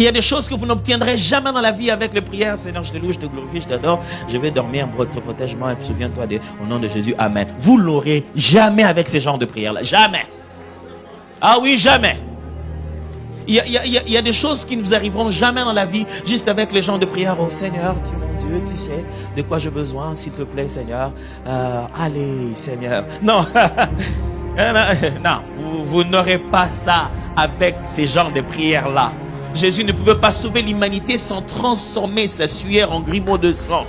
Il y a des choses que vous n'obtiendrez jamais dans la vie avec les prières. Seigneur, je te loue, je te glorifie, je t'adore. Je vais dormir, protège-moi et souviens-toi au nom de Jésus. Amen. Vous l'aurez jamais avec ces genres de prières-là. Jamais. Ah oui, jamais. Il y a des choses qui ne vous arriveront jamais dans la vie juste avec les genres de prière. Oh Seigneur, tu es mon Dieu, tu sais de quoi j'ai besoin, s'il te plaît, Seigneur. Allez, Seigneur. Non. Non, vous n'aurez pas ça avec ces genres de prières-là. Jésus ne pouvait pas sauver l'humanité sans transformer sa sueur en grumeaux de sang.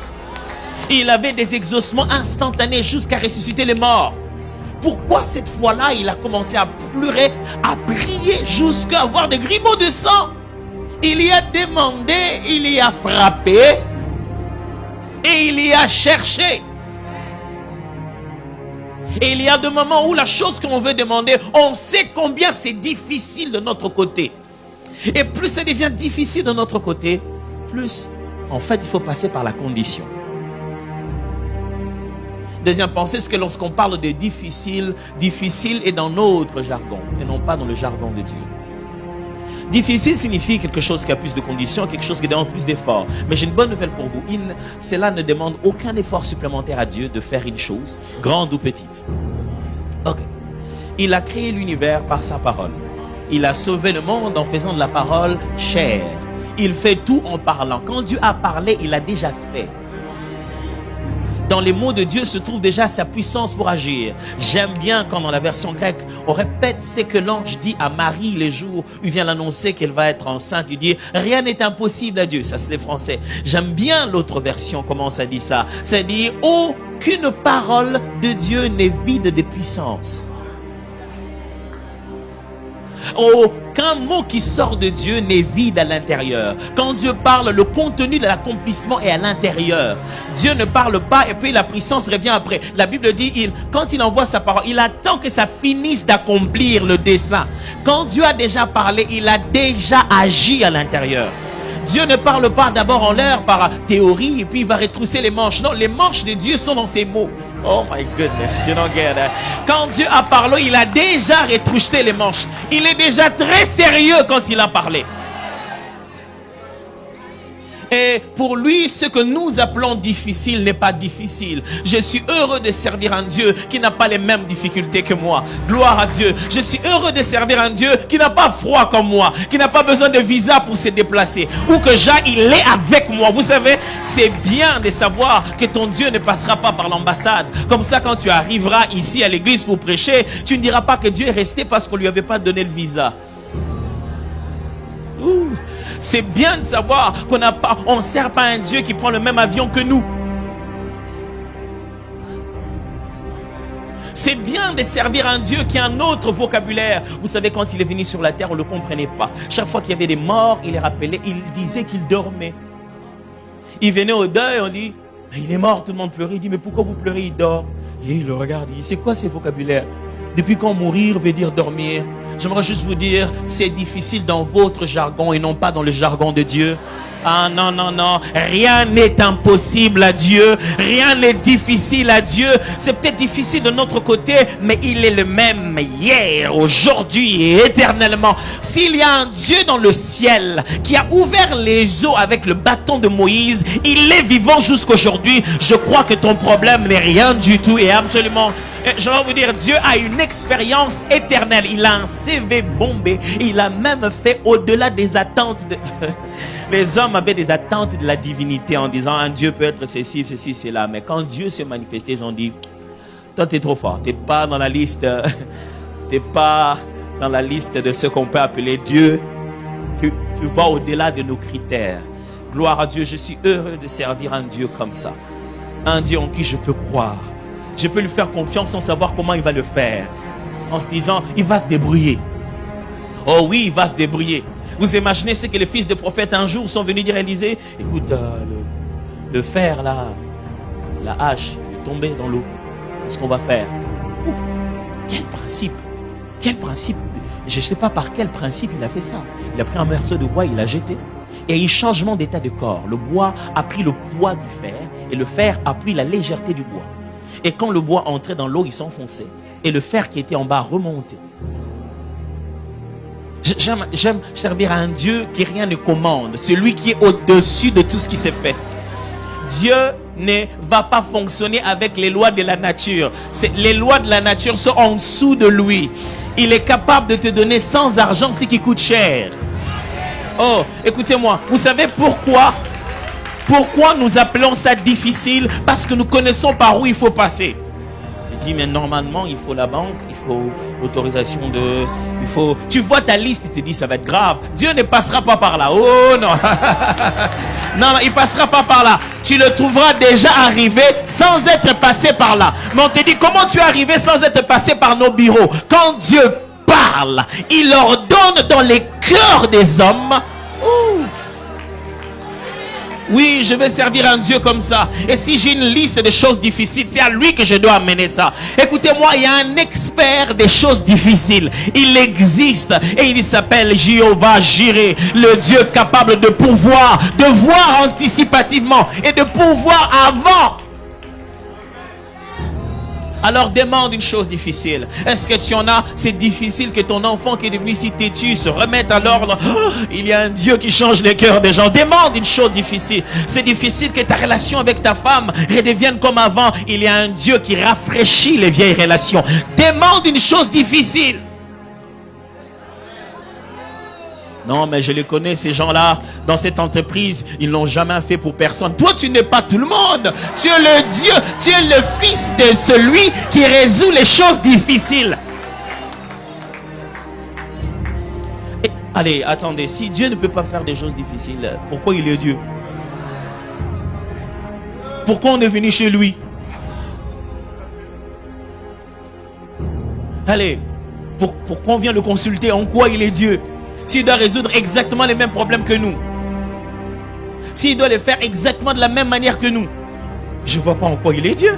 Il avait des exaucements instantanés jusqu'à ressusciter les morts. Pourquoi cette fois-là, il a commencé à pleurer, à prier jusqu'à avoir des grumeaux de sang? Il y a demandé, il y a frappé et il y a cherché. Et il y a des moments où la chose qu'on veut demander, on sait combien c'est difficile de notre côté. Et plus ça devient difficile de notre côté, plus en fait il faut passer par la condition. Deuxième pensée, c'est que lorsqu'on parle de difficile, difficile est dans notre jargon et non pas dans le jargon de Dieu. Difficile signifie quelque chose qui a plus de conditions, quelque chose qui demande plus d'efforts. Mais j'ai une bonne nouvelle pour vous. Cela ne demande aucun effort supplémentaire à Dieu de faire une chose, grande ou petite. Ok. Il a créé l'univers par sa parole. Il a sauvé le monde en faisant de la parole chair. Il fait tout en parlant. Quand Dieu a parlé, il a déjà fait. Dans les mots de Dieu se trouve déjà sa puissance pour agir. J'aime bien quand dans la version grecque, on répète ce que l'ange dit à Marie les jours où il vient l'annoncer qu'elle va être enceinte. Il dit, rien n'est impossible à Dieu. Ça, c'est les Français. J'aime bien l'autre version, comment ça dit ça. Ça dit, aucune parole de Dieu n'est vide de puissance. Aucun mot qui sort de Dieu n'est vide à l'intérieur. Quand Dieu parle, le contenu de l'accomplissement est à l'intérieur. Dieu ne parle pas et puis la puissance revient après. La Bible dit, quand il envoie sa parole, il attend que ça finisse d'accomplir le dessein. Quand Dieu a déjà parlé, il a déjà agi à l'intérieur. Dieu ne parle pas d'abord en l'air par théorie et puis il va retrousser les manches. Non, les manches de Dieu sont dans ses mots. Oh my goodness, you don't get it. Quand Dieu a parlé, il a déjà retroussé les manches. Il est déjà très sérieux quand il a parlé. Et pour lui, ce que nous appelons difficile n'est pas difficile. Je suis heureux de servir un Dieu qui n'a pas les mêmes difficultés que moi. Gloire à Dieu. Je suis heureux de servir un Dieu qui n'a pas froid comme moi, qui n'a pas besoin de visa pour se déplacer. Ou que il est avec moi. Vous savez, c'est bien de savoir que ton Dieu ne passera pas par l'ambassade. Comme ça, quand tu arriveras ici à l'église pour prêcher, tu ne diras pas que Dieu est resté parce qu'on ne lui avait pas donné le visa. Ouh. C'est bien de savoir qu'on ne sert pas un Dieu qui prend le même avion que nous. C'est bien de servir un Dieu qui a un autre vocabulaire. Vous savez, quand il est venu sur la terre, on ne le comprenait pas. Chaque fois qu'il y avait des morts, il les rappelait, il disait qu'il dormait. Il venait au deuil, on dit, il est mort, tout le monde pleurait. Il dit, mais pourquoi vous pleurez, il dort. Et il le regarde, il dit, c'est quoi ces vocabulaires? Depuis quand mourir veut dire dormir? J'aimerais juste vous dire, c'est difficile dans votre jargon et non pas dans le jargon de Dieu. Ah non, non, non, rien n'est impossible à Dieu, rien n'est difficile à Dieu. C'est peut-être difficile de notre côté, mais il est le même hier, aujourd'hui et éternellement. S'il y a un Dieu dans le ciel qui a ouvert les eaux avec le bâton de Moïse, il est vivant jusqu'aujourd'hui. Je crois que ton problème n'est rien du tout et absolument... Je vais vous dire, Dieu a une expérience éternelle. Il a un CV bombé. Il a même fait au-delà des attentes. Les hommes avaient des attentes de la divinité en disant, un Dieu peut être ceci, cela. Mais quand Dieu s'est manifesté, ils ont dit, toi tu es trop fort. Tu n'es pas dans la liste. Tu n'es pas dans la liste de ce qu'on peut appeler Dieu. Tu vas au-delà de nos critères. Gloire à Dieu, je suis heureux de servir un Dieu comme ça. Un Dieu en qui je peux croire. Je peux lui faire confiance sans savoir comment il va le faire. En se disant, il va se débrouiller. Oh oui, il va se débrouiller. Vous imaginez ce que les fils de prophètes un jour sont venus dire à Élisée. Écoute, le fer là, la hache est tombée dans l'eau. Qu'est-ce qu'on va faire? Ouf, quel principe! Quel principe! Je ne sais pas par quel principe il a fait ça. Il a pris un morceau de bois, il l'a jeté. Et il y a eu changement d'état de corps. Le bois a pris le poids du fer et le fer a pris la légèreté du bois. Et quand le bois entrait dans l'eau, il s'enfonçait. Et le fer qui était en bas remontait. J'aime servir à un Dieu qui rien ne commande. Celui qui est au-dessus de tout ce qui s'est fait. Dieu ne va pas fonctionner avec les lois de la nature. Les lois de la nature sont en dessous de lui. Il est capable de te donner sans argent ce qui coûte cher. Oh, écoutez-moi. Vous savez pourquoi nous appelons ça difficile? Parce que nous connaissons par où il faut passer. Je dis, mais normalement, il faut la banque, il faut l'autorisation de... Tu vois ta liste, tu te dis, ça va être grave. Dieu ne passera pas par là. Oh non. Non, il ne passera pas par là. Tu le trouveras déjà arrivé sans être passé par là. Mais on te dit, comment tu es arrivé sans être passé par nos bureaux? Quand Dieu parle, il ordonne dans les cœurs des hommes. Ouh. Oui, je vais servir un Dieu comme ça. Et si j'ai une liste de choses difficiles, c'est à lui que je dois amener ça. Écoutez-moi, il y a un expert des choses difficiles. Il existe et il s'appelle Jéhovah Jireh, le Dieu capable de pouvoir, de voir anticipativement et de pouvoir avant. Alors demande une chose difficile. Est-ce que tu en as? C'est difficile que ton enfant qui est devenu si têtu se remette à l'ordre. Oh, il y a un Dieu qui change les cœurs des gens. Demande une chose difficile. C'est difficile que ta relation avec ta femme redevienne comme avant. Il y a un Dieu qui rafraîchit les vieilles relations. Demande une chose difficile. Non, mais je les connais, ces gens-là, dans cette entreprise, ils n'ont jamais fait pour personne. Toi, tu n'es pas tout le monde. Tu es le Dieu, tu es le fils de celui qui résout les choses difficiles. Et, allez, attendez, si Dieu ne peut pas faire des choses difficiles, pourquoi il est Dieu? Pourquoi on est venu chez lui? Allez, pourquoi on vient le consulter? En quoi il est Dieu? S'il doit résoudre exactement les mêmes problèmes que nous, s'il doit les faire exactement de la même manière que nous, je ne vois pas en quoi il est Dieu.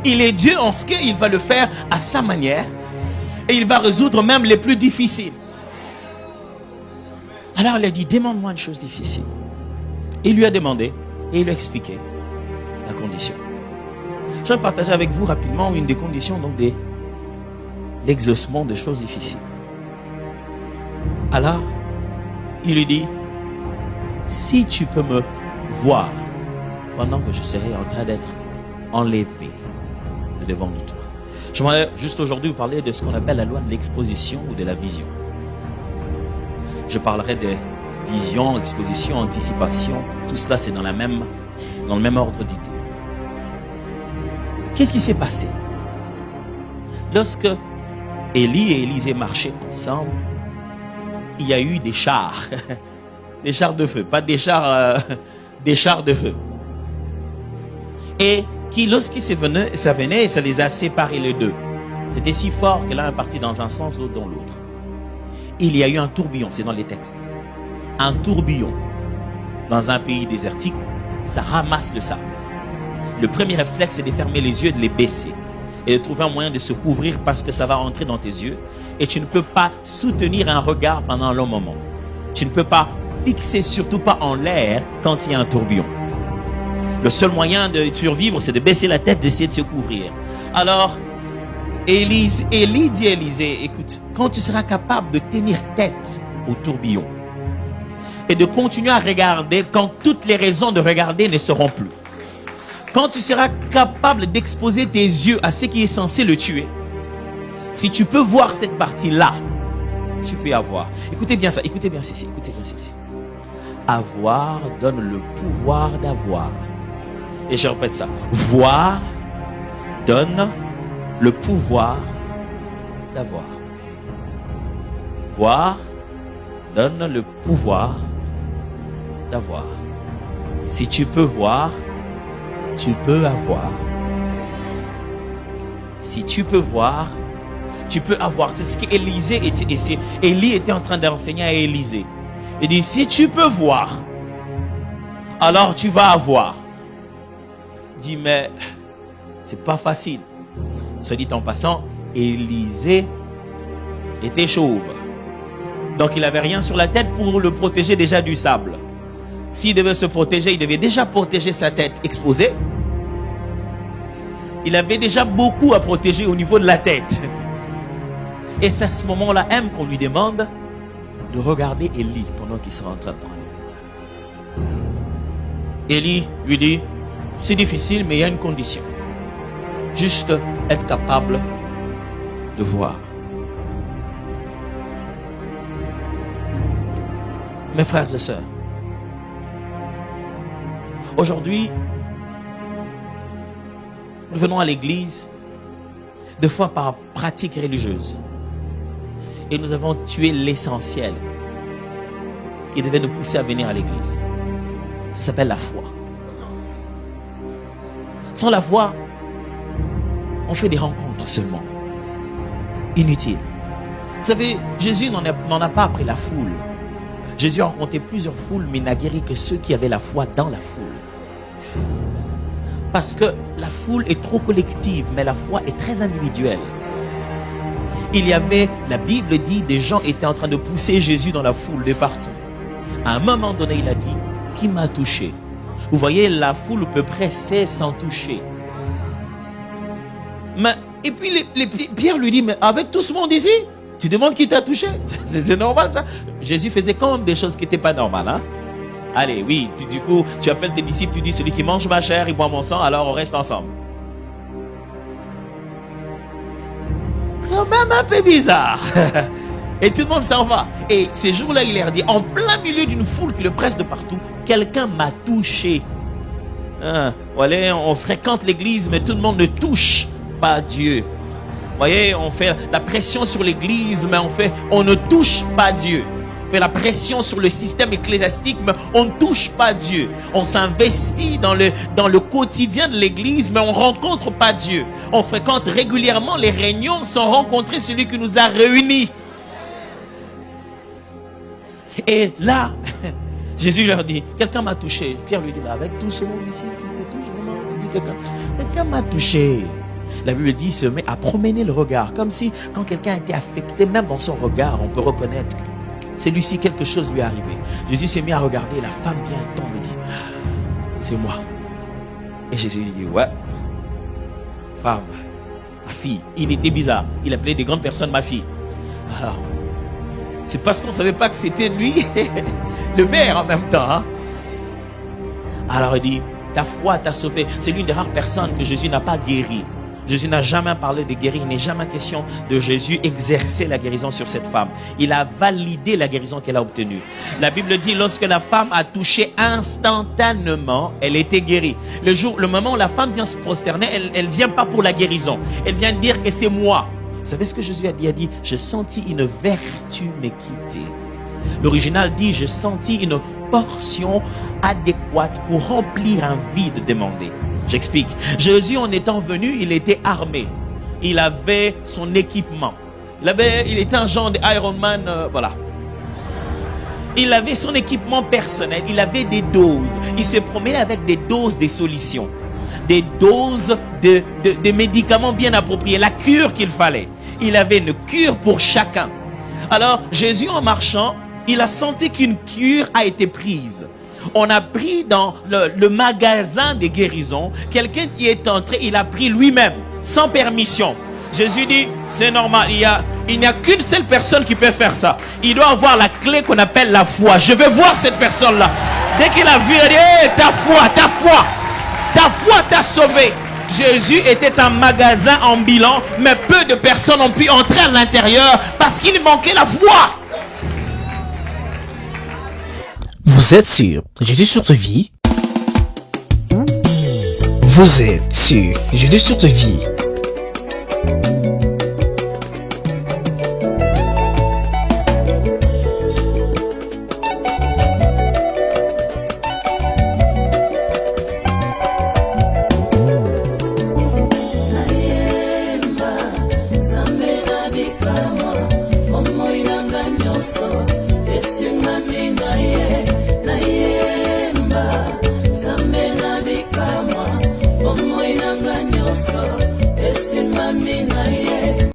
Il est Dieu en ce qu'il va le faire à sa manière et il va résoudre même les plus difficiles. Alors il a dit, demande-moi une chose difficile. Il lui a demandé et il lui a expliqué la condition. Je vais partager avec vous rapidement une des conditions donc de l'exaucement de choses difficiles. Alors, il lui dit, si tu peux me voir pendant que je serai en train d'être enlevé de devant de toi. Je voudrais juste aujourd'hui vous parler de ce qu'on appelle la loi de l'exposition ou de la vision. Je parlerai de vision, exposition, anticipation. Tout cela, c'est dans le même ordre d'idée. Qu'est-ce qui s'est passé? Lorsque Élie et Élisée marchaient ensemble, il y a eu des chars, des chars de feu, pas des chars de feu. Et qui, ça venait, ça les a séparés les deux. C'était si fort que l'un est parti dans un sens, l'autre dans l'autre. Il y a eu un tourbillon, c'est dans les textes. Un tourbillon dans un pays désertique, ça ramasse le sable. Le premier réflexe, c'est de fermer les yeux et de les baisser. Et de trouver un moyen de se couvrir parce que ça va entrer dans tes yeux. Et tu ne peux pas soutenir un regard pendant un long moment. Tu ne peux pas fixer surtout pas en l'air quand il y a un tourbillon. Le seul moyen de survivre, c'est de baisser la tête, d'essayer de se couvrir. Alors, Élie dit à Élisée, écoute, quand tu seras capable de tenir tête au tourbillon et de continuer à regarder quand toutes les raisons de regarder ne seront plus. Quand tu seras capable d'exposer tes yeux à ce qui est censé le tuer, si tu peux voir cette partie-là, tu peux avoir. Écoutez bien ça, écoutez bien ceci, écoutez bien ceci. Avoir donne le pouvoir d'avoir. Et je répète ça. Voir donne le pouvoir d'avoir. Voir donne le pouvoir d'avoir. Si tu peux voir, tu peux avoir. Si tu peux voir, tu peux avoir. C'est ce qu'Élie était en train d'enseigner à Élisée. Il dit, si tu peux voir, alors tu vas avoir. Il dit, mais c'est pas facile. Se dit en passant, Élisée était chauve. Donc il n'avait rien sur la tête pour le protéger déjà du sable. S'il devait se protéger, il devait déjà protéger sa tête exposée. Il avait déjà beaucoup à protéger au niveau de la tête. Et c'est à ce moment-là même qu'on lui demande de regarder Élie pendant qu'il sera en train de parler. Élie lui dit, c'est difficile, mais il y a une condition. Juste être capable de voir. Mes frères et sœurs, aujourd'hui, nous venons à l'église, des fois par pratique religieuse. Et nous avons tué l'essentiel qui devait nous pousser à venir à l'église. Ça s'appelle la foi. Sans la foi, on fait des rencontres seulement. Inutiles. Vous savez, Jésus n'en a pas après la foule. Jésus a rencontré plusieurs foules, mais n'a guéri que ceux qui avaient la foi dans la foule. Parce que la foule est trop collective, mais la foi est très individuelle. Il y avait, la Bible dit, des gens étaient en train de pousser Jésus dans la foule de partout. À un moment donné, il a dit, qui m'a touché? Vous voyez, la foule peut presser sans toucher. Mais, et puis Pierre lui dit, mais avec tout ce monde ici, tu demandes qui t'a touché? C'est normal ça. Jésus faisait quand même des choses qui n'étaient pas normales. Hein? Allez, oui, du coup, tu appelles tes disciples, tu dis, celui qui mange ma chair, il boit mon sang, alors on reste ensemble. Quand même un peu bizarre. Et tout le monde s'en va. Et ces jours-là, il leur dit, en plein milieu d'une foule qui le presse de partout, quelqu'un m'a touché. Voilà, on fréquente l'église, mais tout le monde ne touche pas Dieu. Vous voyez, on fait la pression sur l'église, mais on ne touche pas Dieu. On fait la pression sur le système ecclésiastique, mais on ne touche pas Dieu. On s'investit dans le quotidien de l'église, mais on ne rencontre pas Dieu. On fréquente régulièrement les réunions sans rencontrer celui qui nous a réunis. Et là, Jésus leur dit, quelqu'un m'a touché. Pierre lui dit, avec tout ce monde ici qui te touche vraiment, quelqu'un m'a touché. La Bible dit, il se met à promener le regard, comme si quand quelqu'un était affecté, même dans son regard, on peut reconnaître que celui-ci, quelque chose lui est arrivé. Jésus s'est mis à regarder, la femme vient, tombe et dit, c'est moi. Et Jésus lui dit, ouais, femme, ma fille. Il était bizarre, il appelait des grandes personnes ma fille. Alors, c'est parce qu'on ne savait pas que c'était lui, le Père en même temps. Hein? Alors il dit, ta foi t'a sauvé. C'est l'une des rares personnes que Jésus n'a pas guéri. Jésus n'a jamais parlé de guérir. Il n'est jamais question de Jésus exercer la guérison sur cette femme. Il a validé la guérison qu'elle a obtenue. La Bible dit, lorsque la femme a touché instantanément, elle était guérie. Le moment où la femme vient se prosterner, elle ne vient pas pour la guérison. Elle vient dire que c'est moi. Vous savez ce que Jésus a dit? Il a dit, j'ai senti une vertu me quitter. L'original dit, j'ai senti une portion adéquate pour remplir un vide demandé. J'explique. Jésus, en étant venu, il était armé. Il avait son équipement. Il était un genre d'Iron Man, voilà. Il avait son équipement personnel. Il avait des doses. Il se promenait avec des doses de solutions. Des doses de médicaments bien appropriés. La cure qu'il fallait. Il avait une cure pour chacun. Alors, Jésus, en marchant, il a senti qu'une cure a été prise. On a pris dans le magasin des guérisons, quelqu'un qui est entré, il a pris lui-même, sans permission. Jésus dit, c'est normal, il n'y a qu'une seule personne qui peut faire ça. Il doit avoir la clé qu'on appelle la foi. Je veux voir cette personne-là. Dès qu'il a vu, il a dit, hey, ta foi t'a sauvé. Jésus était un magasin ambulant, mais peu de personnes ont pu entrer à l'intérieur parce qu'il manquait la foi. Vous êtes sur Jésus sur ta vie. Vous êtes sur Jésus sur ta vie.